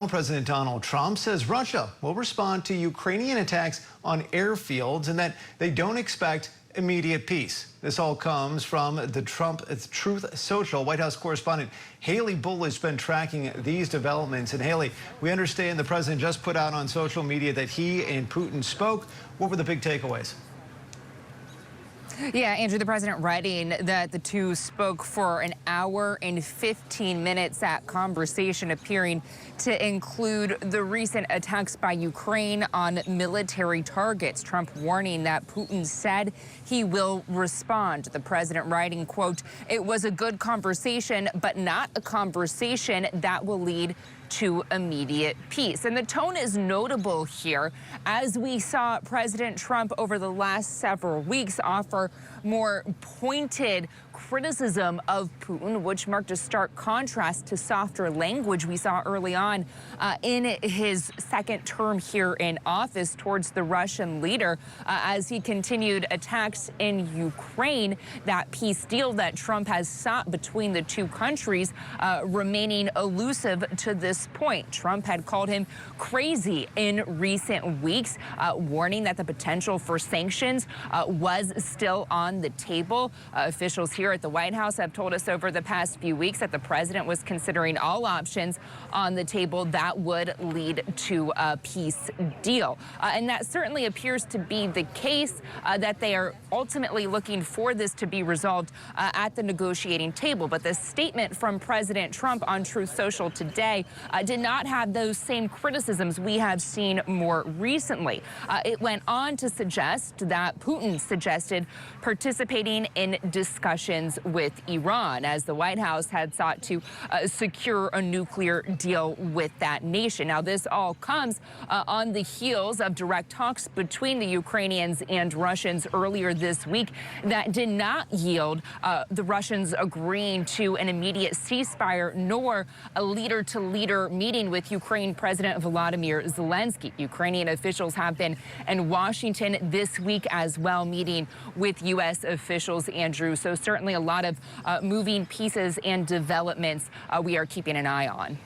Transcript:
President Donald Trump says Russia will respond to Ukrainian attacks on airfields and that they don't expect immediate peace. This all comes from the Truth Social. White House correspondent Haley Bull has been tracking these developments. And Haley, we understand the president just put out on social media that he and Putin spoke. What were the big takeaways? Yeah, Andrew, the president writing that the two spoke for an hour and 15 minutes, that conversation appearing to include the recent attacks by Ukraine on military targets. Trump warning that Putin said he will respond. The president writing, quote, "It was a good conversation, but not a conversation that will lead to immediate peace." And the tone is notable here as we saw President Trump over the last several weeks offer more pointed criticism of Putin, which marked a stark contrast to softer language we saw early on in his second term here in office towards the Russian leader as he continued attacks in Ukraine. That peace deal that Trump has sought between the two countries remaining elusive to this point. Trump had called him crazy in recent weeks, warning that the potential for sanctions was still on the table. Officials here at the White House have told us over the past few weeks that the president was considering all options on the table that would lead to a peace deal. And that certainly appears to be the case, that they are ultimately looking for this to be resolved at the negotiating table. But the statement from President Trump on Truth Social today did not have those same criticisms we have seen more recently. It went on to suggest that Putin suggested participating in discussions with Iran, as the White House had sought to secure a nuclear deal with that nation. Now, this all comes on the heels of direct talks between the Ukrainians and Russians earlier this week that did not yield the Russians agreeing to an immediate ceasefire nor a leader-to-leader meeting with Ukraine President Vladimir Zelensky. Ukrainian officials have been in Washington this week as well, meeting with U.S. officials, Andrew. So certainly a lot of moving pieces and developments we are keeping an eye on.